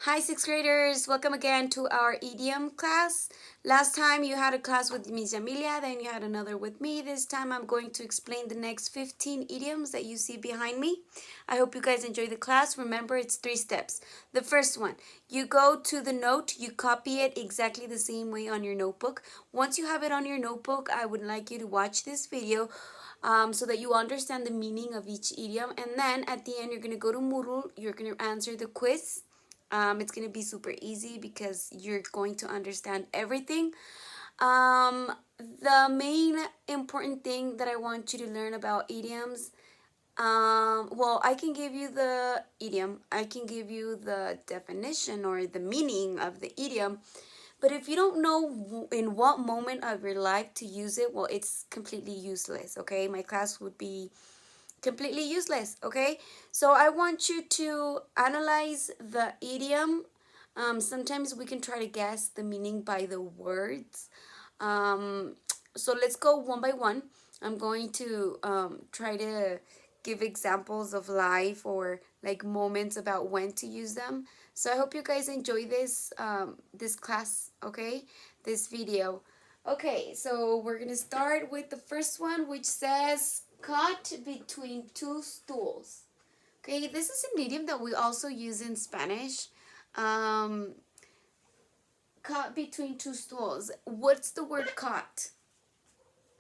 Hi, sixth graders. Welcome again to our idiom class. Last time you had a class with Miss Amelia, then you had another with me. This time I'm going to explain the next 15 idioms that you see behind me. I hope you guys enjoy the class. Remember, it's 3 steps. The first one, you go to the note, you copy it exactly the same way on your notebook. Once you have it on your notebook, I would like you to watch this video so that you understand the meaning of each idiom. And then at the end, you're going to go to Moodle, you're going to answer the quiz. It's going to be super easy because you're going to understand everything. The main important thing that I want you to learn about idioms, well, I can give you the idiom, I can give you the definition or the meaning of the idiom, but if you don't know in what moment of your life to use it, well, it's completely useless, okay? My class would be completely useless, okay? So I want you to analyze the idiom. Sometimes we can try to guess the meaning by the words. Um, so let's go one by one. I'm going to try to give examples of life or like moments about when to use them. So I hope you guys enjoy this class, okay? This video. Okay, so we're gonna start with the first one, which says caught between two stools. Okay, this is an idiom that we also use in Spanish. Um, Caught between two stools. What's the word caught?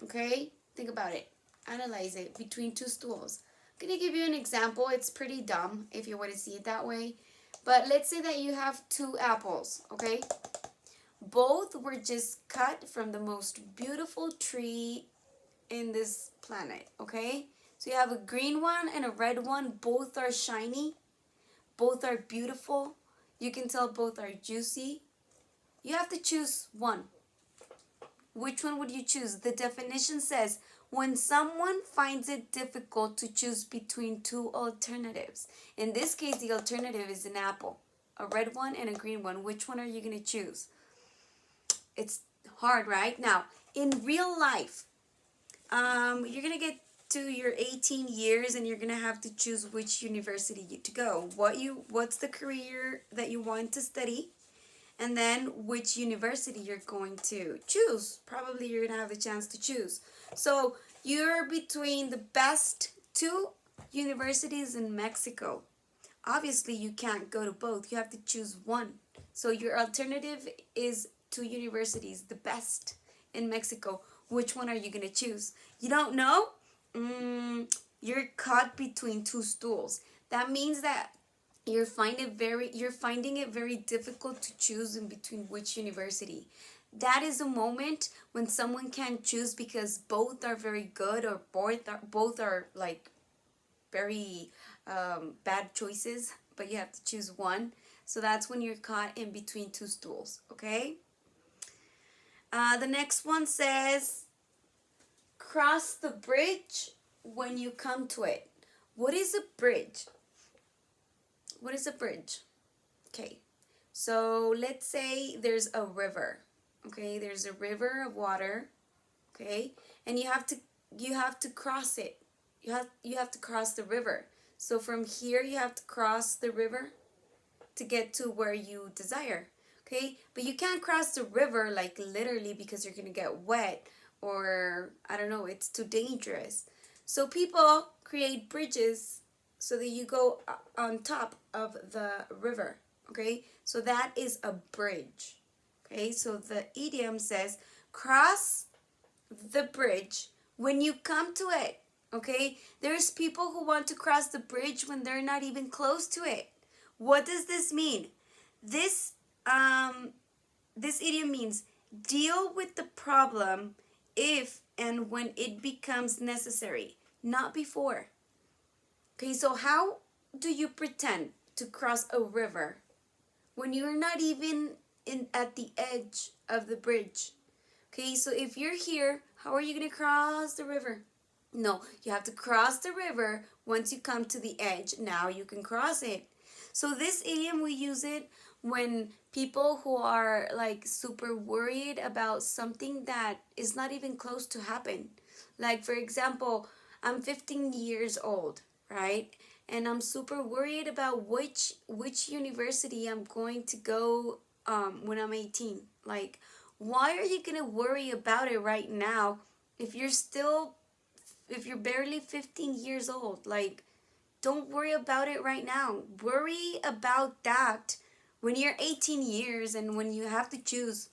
Okay, think about it. Analyze it. Between two stools. I'm gonna give you an example. It's pretty dumb if you want to see it that way. But let's say that you have two apples, okay? Both were just cut from the most beautiful tree in this planet, okay? So you have a green one and a red one. Both are shiny. Both are beautiful. You can tell both are juicy. You have to choose one. Which one would you choose? The definition says, when someone finds it difficult to choose between two alternatives. In this case, the alternative is an apple. A red one and a green one. Which one are you going to choose? It's hard, right? Now, in real life, you're gonna get to your 18 years and you're gonna have to choose which university to go. What's the career that you want to study, and then which university you're going to choose. Probably you're gonna have the chance to choose. So you're between the best two universities in Mexico. Obviously, you can't go to both. You have to choose one. So your alternative is two universities, the best in Mexico. Which one are you going to choose? You don't know? You're caught between two stools. That means that you're finding it very difficult to choose in between which university. That is a moment when someone can't choose because both are very good or both are like very bad choices, but you have to choose one. So that's when you're caught in between two stools, okay? The next one says, cross the bridge when you come to it. What is a bridge? What is a bridge? Okay, so let's say there's a river, okay? There's a river of water, okay? And you have to cross it. You have to cross the river. So from here you have to cross the river to get to where you desire. Okay? But you can't cross the river like literally because you're going to get wet or I don't know, it's too dangerous. So people create bridges so that you go on top of the river. Okay? So that is a bridge. Okay? So the idiom says cross the bridge when you come to it. Okay? There's people who want to cross the bridge when they're not even close to it. What does this mean? This this idiom means deal with the problem if and when it becomes necessary, not before. Okay, so how do you pretend to cross a river when you're not even at the edge of the bridge? Okay, so if you're here, how are you going to cross the river? No, you have to cross the river once you come to the edge. Now you can cross it. So this idiom, we use it when people who are like super worried about something that is not even close to happen. Like for example, I'm 15 years old, right? and I'm super worried about which university I'm going to go when I'm 18. Like, why are you gonna worry about it right now if you're barely 15 years old? Like, don't worry about it right now. Worry about that when you're 18 years and when you have to choose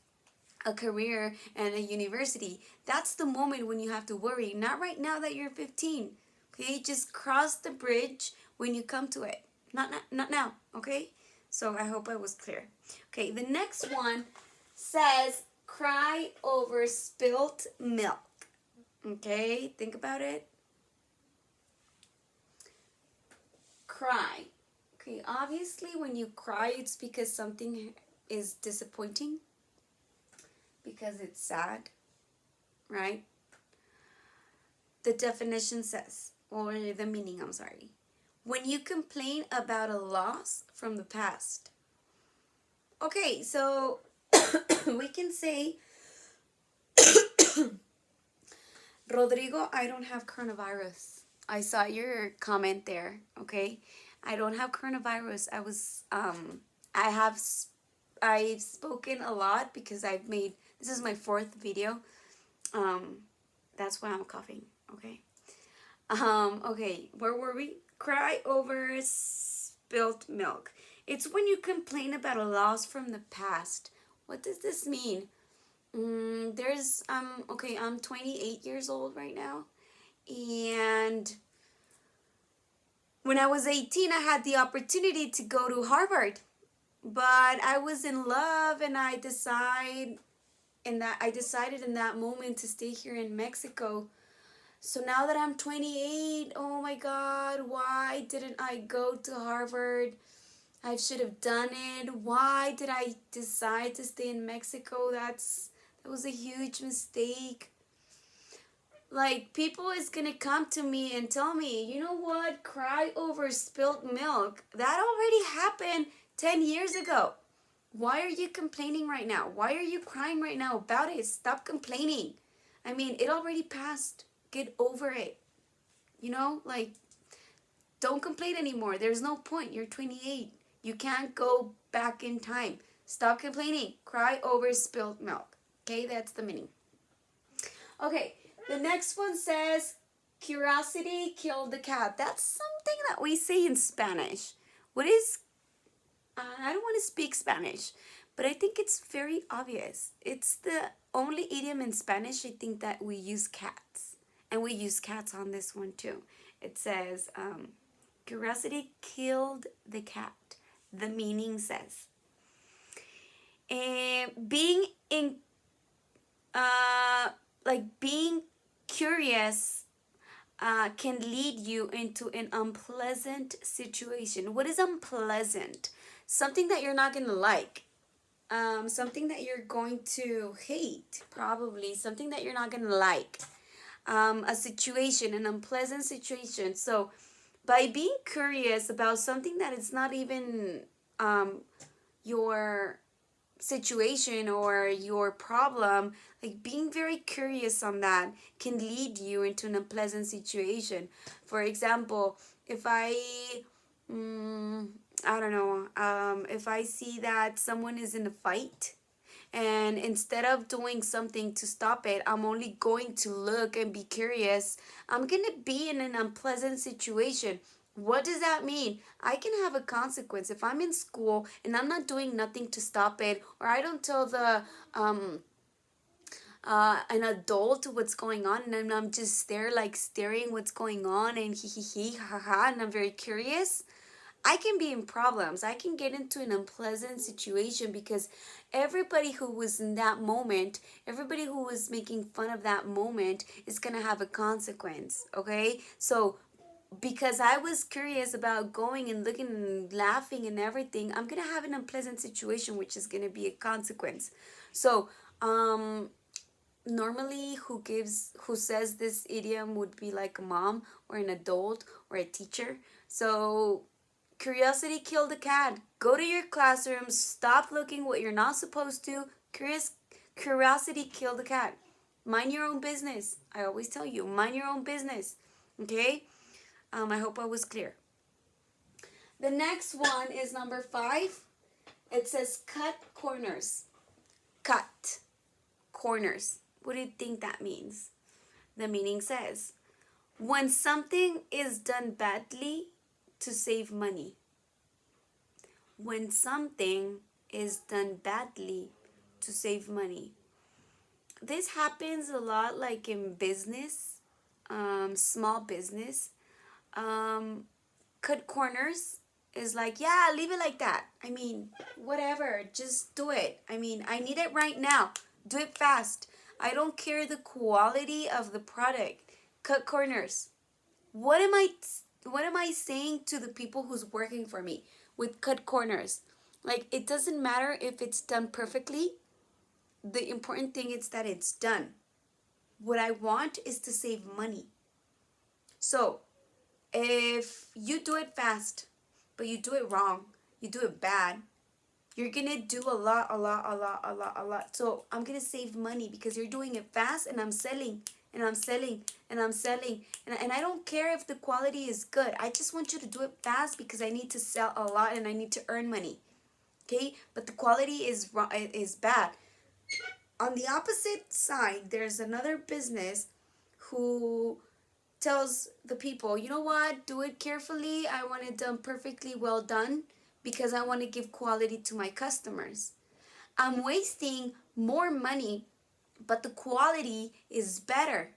a career and a university. That's the moment when you have to worry, not right now that you're 15. Okay, just cross the bridge when you come to it. Not now, okay? So I hope I was clear. Okay, the next one says cry over spilt milk. Okay, think about it. Cry. Okay, obviously when you cry it's because something is disappointing, because it's sad, right? The definition says, or the meaning, I'm sorry. When you complain about a loss from the past. Okay, so we can say, Rodrigo, I don't have coronavirus. I saw your comment there, okay? I don't have coronavirus. I've spoken a lot because this is my 4th video. Um, that's why I'm coughing, okay? Okay, where were we? Cry over spilt milk. It's when you complain about a loss from the past. What does this mean? Okay, I'm 28 years old right now. And when I was 18, I had the opportunity to go to Harvard. But I was in love and I decided in that moment to stay here in Mexico. So now that I'm 28, oh my God, why didn't I go to Harvard? I should have done it. Why did I decide to stay in Mexico? That was a huge mistake. Like, people is gonna come to me and tell me, you know what, cry over spilt milk. That already happened 10 years ago. Why are you complaining right now? Why are you crying right now about it? Stop complaining. I mean, it already passed. Get over it. You know, like, don't complain anymore. There's no point. You're 28. You can't go back in time. Stop complaining. Cry over spilled milk. Okay, that's the meaning. Okay, the next one says, curiosity killed the cat. That's something that we say in Spanish. What is, I don't want to speak Spanish, but I think it's very obvious. It's the only idiom in Spanish, I think, that we use cats. And we use cats on this one too. It says, curiosity killed the cat. The meaning says, being in, being curious can lead you into an unpleasant situation. What is unpleasant? Something that you're not gonna like. Something that you're going to hate, probably. Something that you're not gonna like. A situation, an unpleasant situation. So, by being curious about something that is not even your situation or your problem, like being very curious on that can lead you into an unpleasant situation. For example, if I don't know, if I see that someone is in a fight, and instead of doing something to stop it, I'm only going to look and be curious, I'm going to be in an unpleasant situation. What does that mean? I can have a consequence. If I'm in school and I'm not doing nothing to stop it, or I don't tell an adult what's going on, and I'm just there like staring what's going on and he ha ha, and I'm very curious, I can be in problems. I can get into an unpleasant situation because everybody who was in that moment, everybody who was making fun of that moment is going to have a consequence, okay? So because I was curious about going and looking and laughing and everything, I'm going to have an unpleasant situation, which is going to be a consequence. So, normally who says this idiom would be like a mom or an adult or a teacher. So, curiosity killed the cat. Go to your classroom. Stop looking what you're not supposed to. Curiosity killed the cat. Mind your own business. I always tell you, mind your own business. Okay? I hope I was clear. The next one is number 5. It says cut corners. Cut corners. What do you think that means? The meaning says, when something is done badly to save money. When something is done badly to save money. This happens a lot like in business, small business. Cut corners is like, yeah, leave it like that. I mean, whatever, just do it. I mean, I need it right now. Do it fast. I don't care the quality of the product. Cut corners. What am I saying to the people who's working for me with cut corners? Like, it doesn't matter if it's done perfectly. The important thing is that it's done. What I want is to save money. So, if you do it fast, but you do it wrong, you do it bad, you're gonna do a lot. So I'm gonna save money because you're doing it fast, and I'm selling, and I'm selling, and I'm selling. And I don't care if the quality is good. I just want you to do it fast because I need to sell a lot and I need to earn money. Okay? But the quality is bad. On the opposite side, there's another business who tells the people, you know what, do it carefully. I want it done perfectly well done because I want to give quality to my customers. I'm wasting more money, but the quality is better.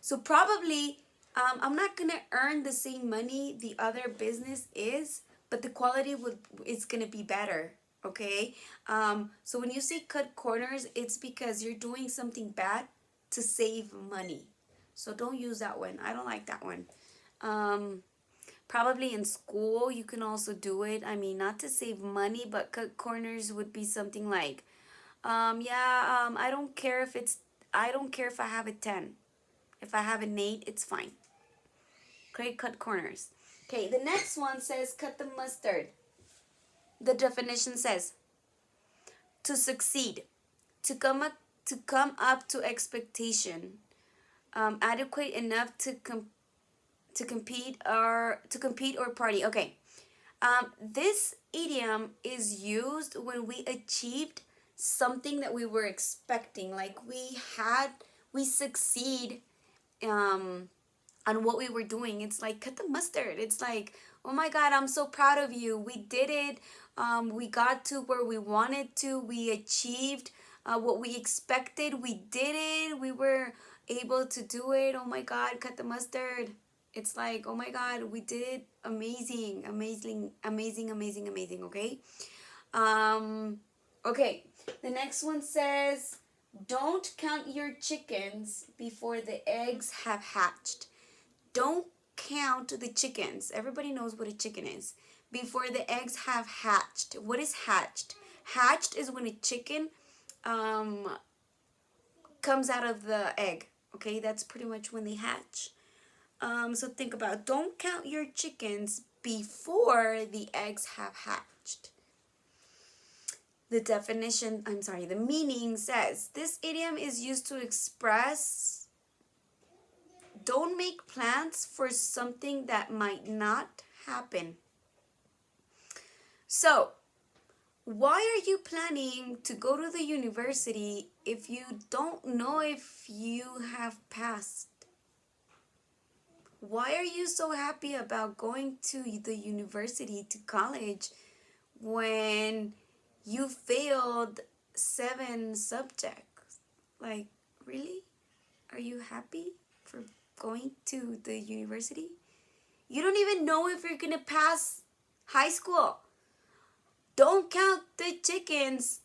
So probably I'm not going to earn the same money the other business is, but the quality is going to be better. Okay? So when you say cut corners, it's because you're doing something bad to save money. So don't use that one. I don't like that one. Probably in school you can also do it. I mean, not to save money, but cut corners would be something like, I don't care if I have a 10. If I have an 8, it's fine. Okay, cut corners. Okay, the next one says cut the mustard. The definition says, to succeed, to come up to expectation, adequate enough to compete or party. Okay, this idiom is used when we achieved something that we were expecting, like we succeed on what we were doing. It's like cut the mustard. It's like, oh my God, I'm so proud of you. We did it. We got to where we wanted to. We achieved what we expected. We did it. We were able to do it. Oh my God, cut the mustard. It's like, oh my God, we did it. Amazing, amazing, amazing, amazing, amazing. Okay. Okay. The next one says, don't count your chickens before the eggs have hatched. Don't count the chickens. Everybody knows what a chicken is. Before the eggs have hatched. What is hatched? Hatched is when a chicken comes out of the egg. Okay, that's pretty much when they hatch. So think about, don't count your chickens before the eggs have hatched. The meaning says, this idiom is used to express, don't make plans for something that might not happen. So, why are you planning to go to the university if you don't know if you have passed? Why are you so happy about going to the university, to college, when you failed 7 subjects? Like, really? Are you happy for going to the university? You don't even know if you're going to pass high school. Don't count the chickens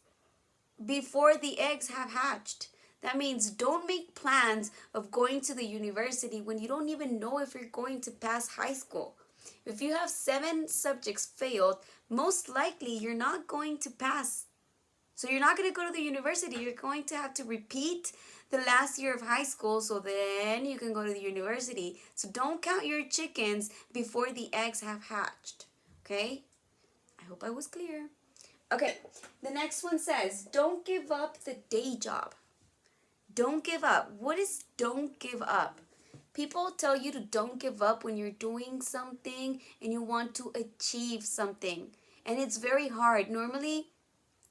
before the eggs have hatched. That means don't make plans of going to the university when you don't even know if you're going to pass high school. If you have 7 subjects failed, most likely you're not going to pass. So you're not going to go to the university. You're going to have to repeat the last year of high school so then you can go to the university. So don't count your chickens before the eggs have hatched. Okay? I hope I was clear. Okay, the next one says, don't give up the day job. Don't give up. What is don't give up? People tell you to don't give up when you're doing something and you want to achieve something. And it's very hard. Normally,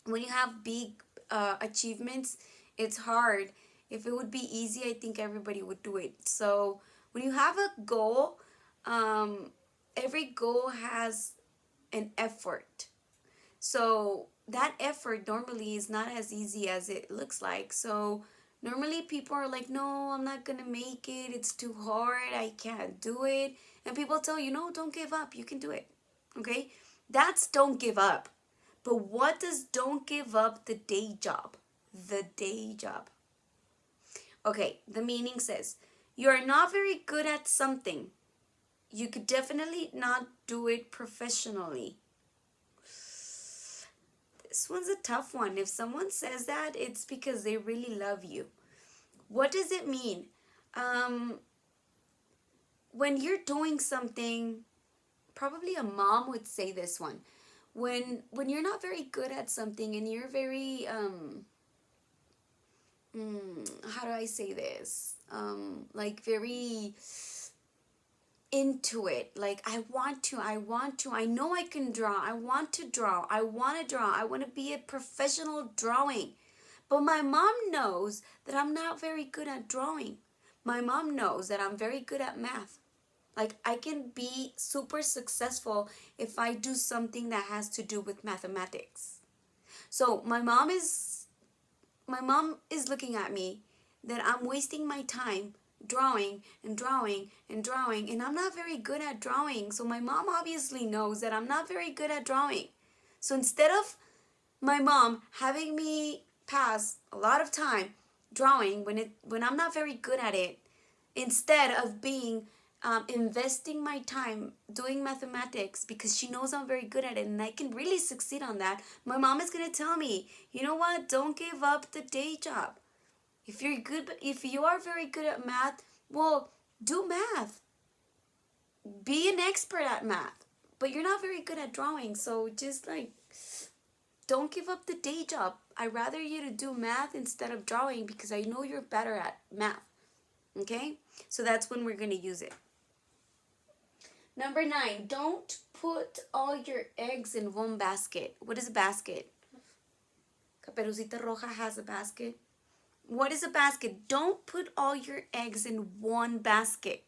when you have big achievements, it's hard. If it would be easy, I think everybody would do it. So when you have a goal, um, every goal has an effort. So that effort normally is not as easy as it looks like. So normally people are like, no, I'm not gonna make it. It's too hard. I can't do it. And people tell you, no, don't give up. You can do it. Okay? That's don't give up. But what does don't give up the day job? The day job. Okay, the meaning says, you are not very good at something. You could definitely not do it professionally. This one's a tough one. If someone says that, it's because they really love you. What does it mean? Um, when you're doing something, probably a mom would say this one. When you're not very good at something and you're very how do I say this? Like very into it. Like I know I can draw. I want to draw. I want to draw. I want to be a professional drawing. But my mom knows that I'm not very good at drawing. My mom knows that I'm very good at math. Like I can be super successful if I do something that has to do with mathematics. So my mom is looking at me that I'm wasting my time drawing and drawing and drawing, and I'm not very good at drawing. So my mom obviously knows that I'm not very good at drawing. So instead of my mom having me pass a lot of time drawing when I'm not very good at it, instead of being investing my time doing mathematics because she knows I'm very good at it and I can really succeed on that, my mom is going to tell me, you know what, don't give up the day job. If you are very good at math, well, do math. Be an expert at math. But you're not very good at drawing, so just like don't give up the day job. I'd rather you to do math instead of drawing because I know you're better at math. Okay? So that's when we're going to use it. Number 9, don't put all your eggs in one basket. What is a basket? Caperucita Roja has a basket. What is a basket? Don't put all your eggs in one basket.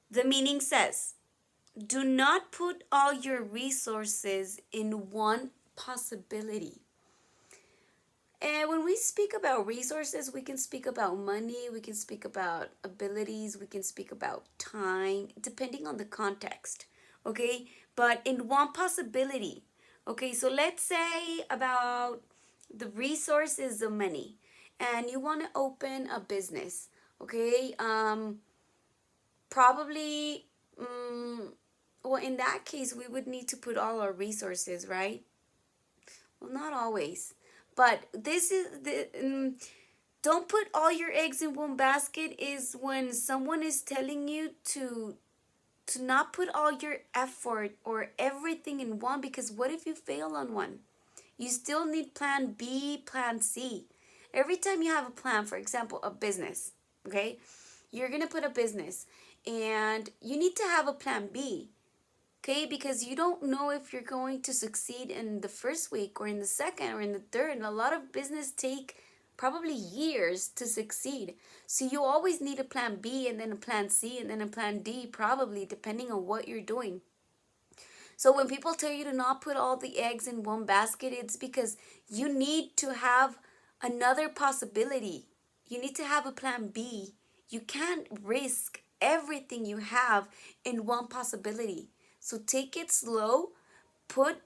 The meaning says, do not put all your resources in one possibility. And when we speak about resources, we can speak about money, we can speak about abilities, we can speak about time, depending on the context, okay? But in one possibility, okay, so let's say about the resource is the money, and you want to open a business, okay? Probably, well, in that case, we would need to put all our resources, right? Well, not always. But this is don't put all your eggs in one basket is when someone is telling you to not put all your effort or everything in one, because what if you fail on one? You still need plan B, plan C. Every time you have a plan, for example, a business, okay? You're going to put a business and you need to have a plan B. Okay, because you don't know if you're going to succeed in the first week or in the second or in the third. And a lot of business take probably years to succeed. So you always need a plan B and then a plan C and then a plan D, probably depending on what you're doing. So when people tell you to not put all the eggs in one basket, it's because you need to have another possibility. You need to have a plan B. You can't risk everything you have in one possibility. So take it slow, put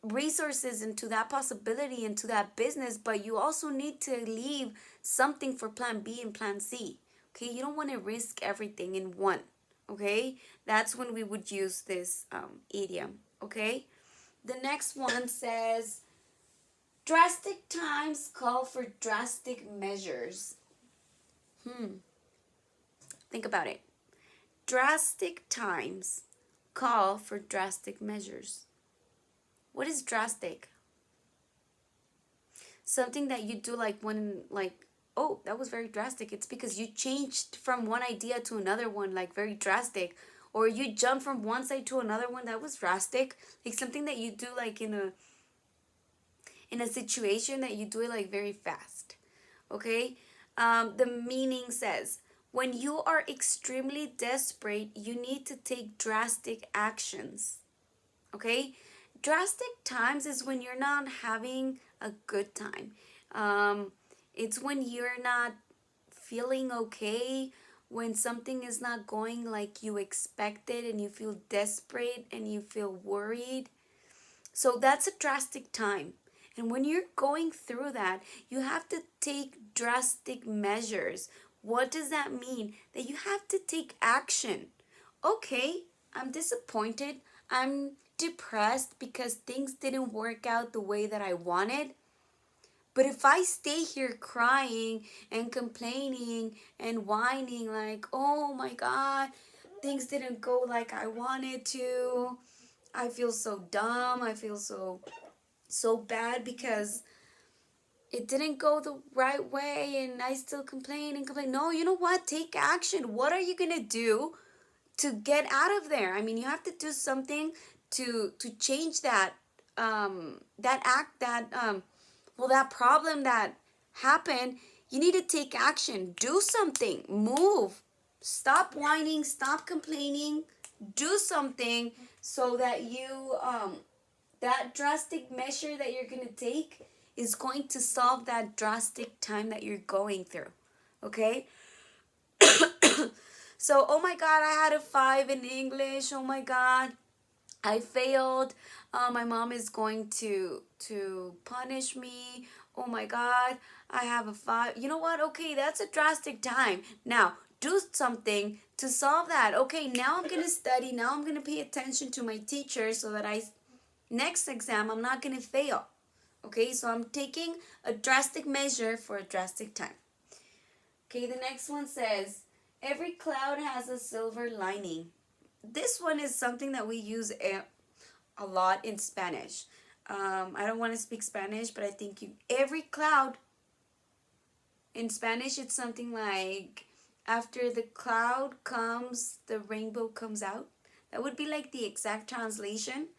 resources into that possibility, into that business, but you also need to leave something for plan B and plan C. Okay, you don't want to risk everything in one. Okay, that's when we would use this idiom. Okay, the next one says, drastic times call for drastic measures. Think about it. Drastic times call for drastic measures. What is drastic? Something that you do like when oh, that was very drastic. It's because you changed from one idea to another one, like very drastic. Or you jump from one side to another one, that was drastic. Like something that you do like in a situation that you do it like very fast. Okay? The meaning says, when you are extremely desperate, you need to take drastic actions. Okay? Drastic times is when you're not having a good time. It's when you're not feeling okay, when something is not going like you expected and you feel desperate and you feel worried. So that's a drastic time. And when you're going through that, you have to take drastic measures. What does that mean? That you have to take action. Okay, I'm disappointed. I'm depressed because things didn't work out the way that I wanted. But if I stay here crying and complaining and whining, like, oh my God, things didn't go like I wanted to. I feel so dumb. I feel so bad because it didn't go the right way and I still complain and complain. No, you know what? Take action. What are you going to do to get out of there? I mean, you have to do something to change that act that problem that happened. You need to take action. Do something. Move. Stop whining, stop complaining. Do something so that you that drastic measure that you're going to take is going to solve that drastic time that you're going through. Okay? So, oh my God, I had a 5 in English. Oh my God, I failed. My mom is going to punish me. Oh my God, I have a 5. You know what? Okay, that's a drastic time. Now, do something to solve that. Okay, now I'm going to study. Now I'm going to pay attention to my teacher so that next exam, I'm not going to fail. Okay, so I'm taking a drastic measure for a drastic time. Okay, the next one says, every cloud has a silver lining. This one is something that we use a lot in Spanish. I don't want to speak Spanish, but I think every cloud in Spanish, it's something like, after the cloud comes, the rainbow comes out. That would be like the exact translation.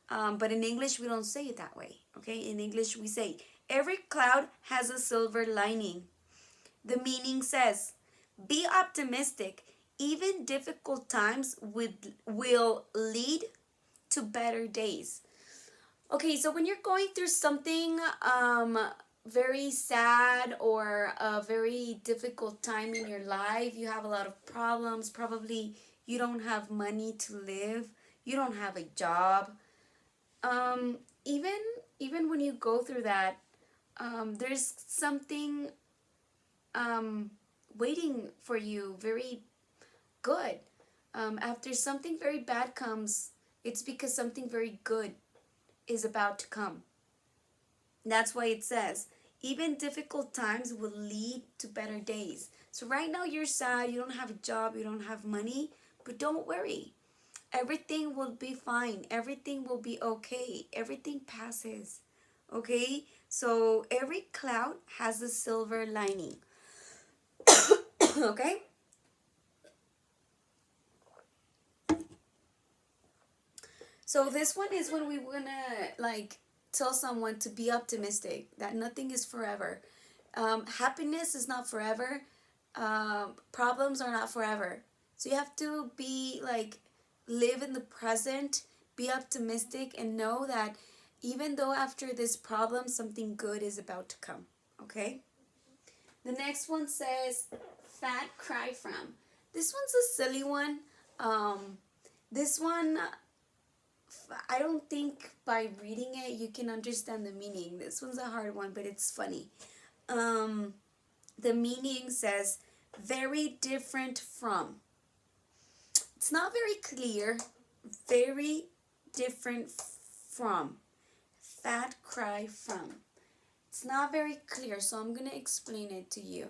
But in English, we don't say it that way. Okay, in English, we say, every cloud has a silver lining. The meaning says, be optimistic. Even difficult times will lead to better days. Okay, so when you're going through something very sad or a very difficult time in your life, you have a lot of problems, probably you don't have money to live, you don't have a job. Um, even even when you go through that, there's something um, waiting for you very good. After something very bad comes, it's because something very good is about to come. That's why it says, even difficult times will lead to better days. So right now you're sad, you don't have a job, you don't have money, but don't worry. Everything will be fine. Everything will be okay. Everything passes. Okay? So every cloud has a silver lining. Okay? So this one is when we want to like tell someone to be optimistic, that nothing is forever. Happiness is not forever. Problems are not forever. So you have to be like, live in the present, be optimistic, and know that even though after this problem, something good is about to come. Okay? The next one says, fat cry from. This one's a silly one. This one, I don't think by reading it you can understand the meaning. This one's a hard one, but it's funny. The meaning says, very different from. It's not very clear. Very different from. Fat cry from. It's not very clear, so I'm going to explain it to you.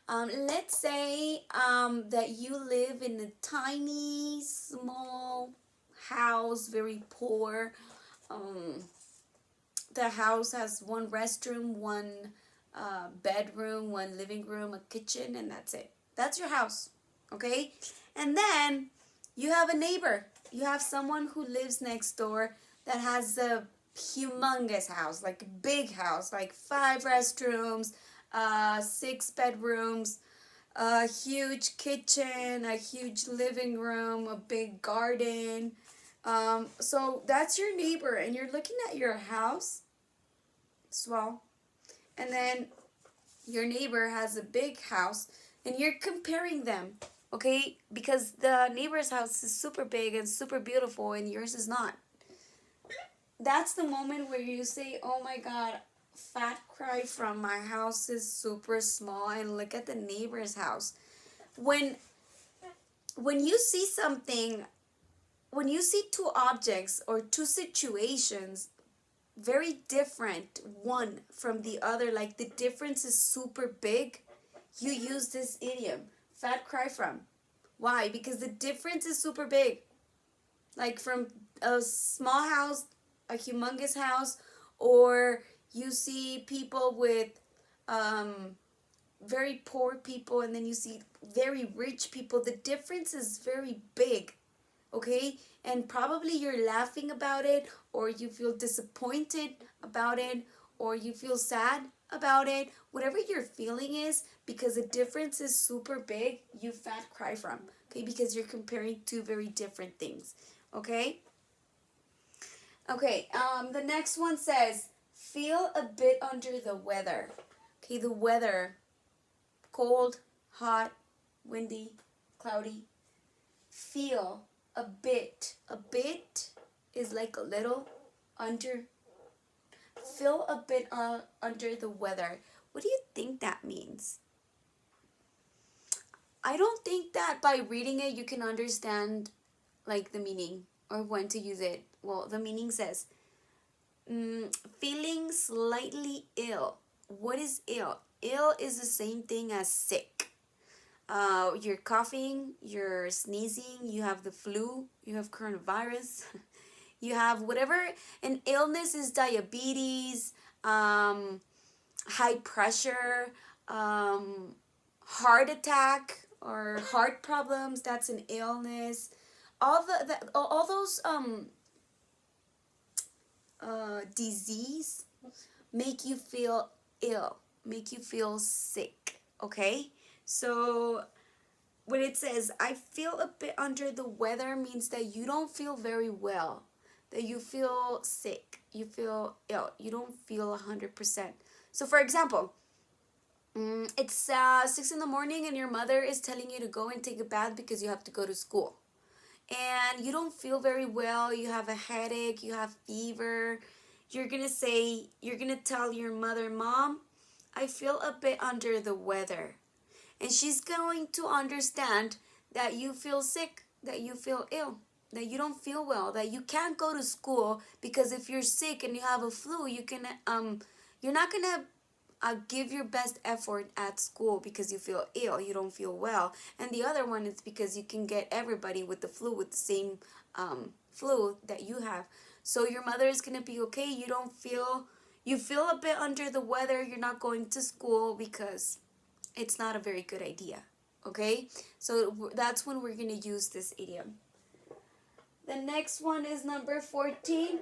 Let's say that you live in a tiny, small house, very poor. The house has one restroom, one bedroom, one living room, a kitchen, and that's it. That's your house, okay? And then you have a neighbor. You have someone who lives next door that has a humongous house, like a big house, like 5 restrooms, 6 bedrooms, a huge kitchen, a huge living room, a big garden. So that's your neighbor, and you're looking at your house as well. And then your neighbor has a big house, and you're comparing them, okay? Because the neighbor's house is super big and super beautiful, and yours is not. That's the moment where you say, oh my God, fat cry from my house is super small, and look at the neighbor's house. When you see something, when you see two objects or two situations very different one from the other, like the difference is super big, you use this idiom, fat cry from. Why? Because the difference is super big. Like from a small house, a humongous house, or you see people with very poor people, and then you see very rich people. The difference is very big, okay? And probably you're laughing about it, or you feel disappointed about it, or you feel sad about it. Whatever your feeling is, because the difference is super big, you fat cry from, okay? Because you're comparing two very different things, okay? Okay, the next one says, feel a bit under the weather. Okay, the weather, cold, hot, windy, cloudy. Feel a bit. A bit is like a little under. Feel a bit under the weather. What do you think that means? I don't think that by reading it you can understand like the meaning or when to use it. Well, the meaning says, feeling slightly ill. What is ill? Ill is the same thing as sick. You're coughing, you're sneezing, you have the flu, you have coronavirus, you have whatever. An illness is diabetes, high pressure, heart attack, or heart problems. That's an illness. All those disease make you feel ill, make you feel sick, okay? So when it says, I feel a bit under the weather, means that you don't feel very well, that you feel sick, you feel ill, you don't feel 100%. So for example, it's 6 in the morning and your mother is telling you to go and take a bath because you have to go to school. And you don't feel very well, you have a headache, you have fever. You're gonna tell your mother, Mom, I feel a bit under the weather. And she's going to understand that you feel sick, that you feel ill, that you don't feel well, that you can't go to school because if you're sick and you have a flu, you're not gonna give your best effort at school because you feel ill, you don't feel well. And the other one is because you can get everybody with the flu with the same flu that you have. So your mother is gonna be okay. You feel a bit under the weather. You're not going to school because it's not a very good idea, okay? So that's when we're going to use this idiom. The next one is number 14.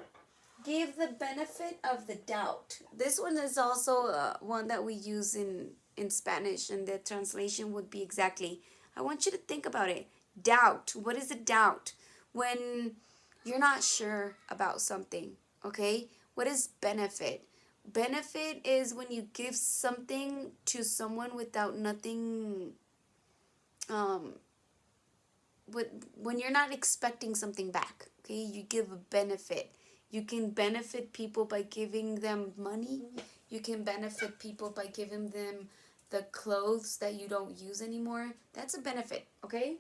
Give the benefit of the doubt. This one is also one that we use in Spanish, and the translation would be exactly, I want you to think about it. Doubt. What is a doubt? When you're not sure about something, okay? What is benefit? Benefit is when you give something to someone without nothing, when you're not expecting something back, okay? You give a benefit. You can benefit people by giving them money. You can benefit people by giving them the clothes that you don't use anymore. That's a benefit, okay?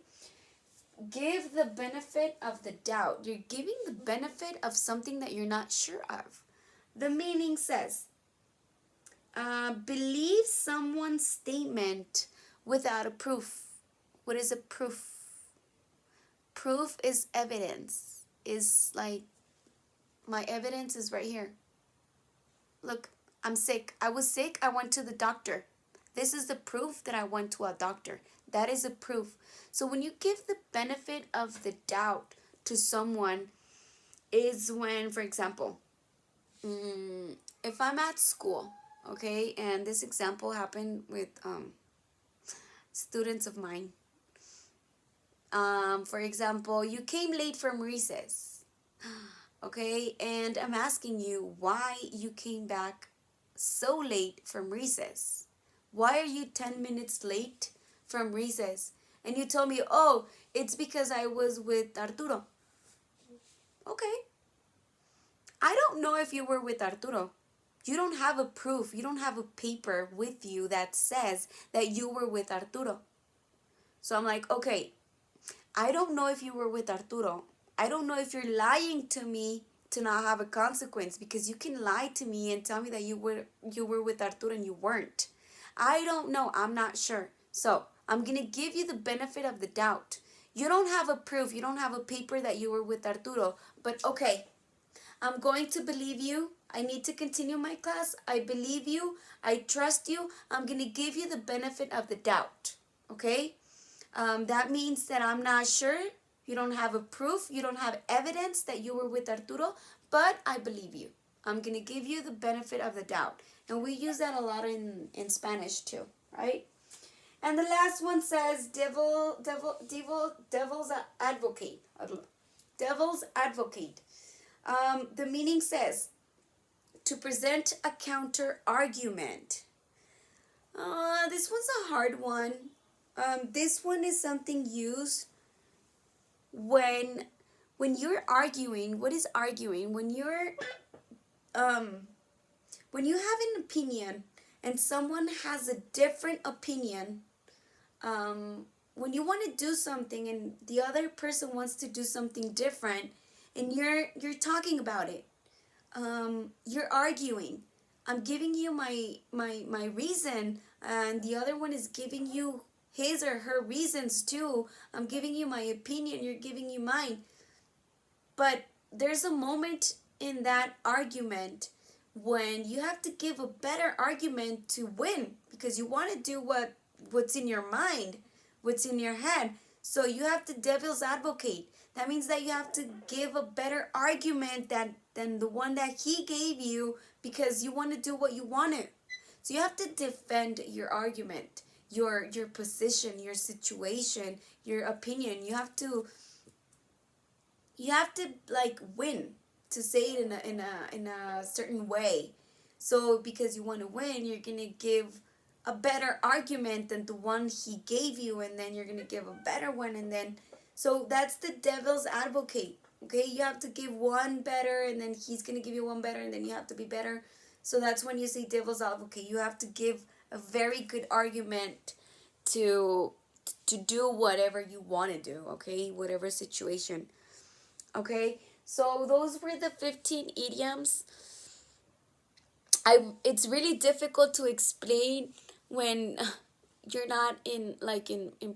Give the benefit of the doubt. You're giving the benefit of something that you're not sure of. The meaning says, believe someone's statement without a proof. What is a proof? Proof is evidence. Is like, my evidence is right here. Look, I'm sick. I was sick. I went to the doctor. This is the proof that I went to a doctor. That is a proof. So when you give the benefit of the doubt to someone is when, for example, if I'm at school, okay, and this example happened with students of mine. For example, you came late from recess, okay, and I'm asking you why you came back so late from recess. Why are you 10 minutes late from recess? And you told me, oh, it's because I was with Arturo. Okay. I don't know if you were with Arturo. You don't have a proof. You don't have a paper with you that says that you were with Arturo. So I'm like, okay, I don't know if you were with Arturo. I don't know if you're lying to me to not have a consequence, because you can lie to me and tell me that you were with Arturo and you weren't. I don't know. I'm not sure. So I'm going to give you the benefit of the doubt. You don't have a proof. You don't have a paper that you were with Arturo. But okay, I'm going to believe you. I need to continue my class. I believe you. I trust you. I'm going to give you the benefit of the doubt. Okay? That means that I'm not sure. You don't have a proof. You don't have evidence that you were with Arturo, but I believe you. I'm going to give you the benefit of the doubt. And we use that a lot in Spanish too, right? And the last one says devil's advocate. Devil's advocate. The meaning says to present a counter argument. This one's a hard one. This one is something used when you're arguing. What is arguing? When you have an opinion and someone has a different opinion. When you want to do something and the other person wants to do something different, and you're talking about it. You're arguing. I'm giving you my reason, and the other one is giving you his or her reasons too. I'm giving you my opinion, you're giving you mine. But there's a moment in that argument when you have to give a better argument to win, because you want to do what's in your mind, what's in your head. So you have to devil's advocate. That means that you have to give a better argument than the one that he gave you, because you want to do what you wanted. So you have to defend your argument, your position, your situation, your opinion. You have to like win, to say it in a certain way. So because you want to win, you're going to give a better argument than the one he gave you, and then you're going to give a better one, and then so that's the devil's advocate. Okay, you have to give one better, and then he's going to give you one better, and then you have to be better. So that's when you say devil's advocate. You have to give a very good argument to do whatever you want to do, okay? Whatever situation. Okay? So those were the 15 idioms. It's really difficult to explain when you're not in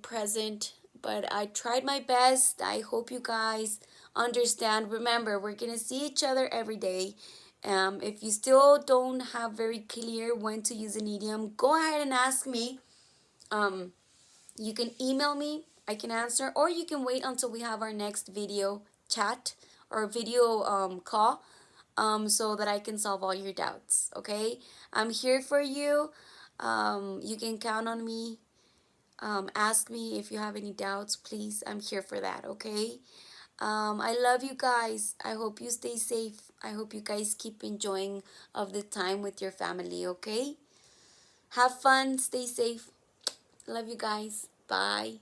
present, but I tried my best. I hope you guys understand. Remember, we're gonna see each other every day. If you still don't have very clear when to use an idiom, go ahead and ask me. You can email me, I can answer, or you can wait until we have our next video chat or video call, so that I can solve all your doubts. Okay, I'm here for you. You can count on me. Ask me if you have any doubts, please. I'm here for that. Okay. I love you guys. I hope you stay safe. I hope you guys keep enjoying of the time with your family. Okay. Have fun. Stay safe. Love you guys. Bye.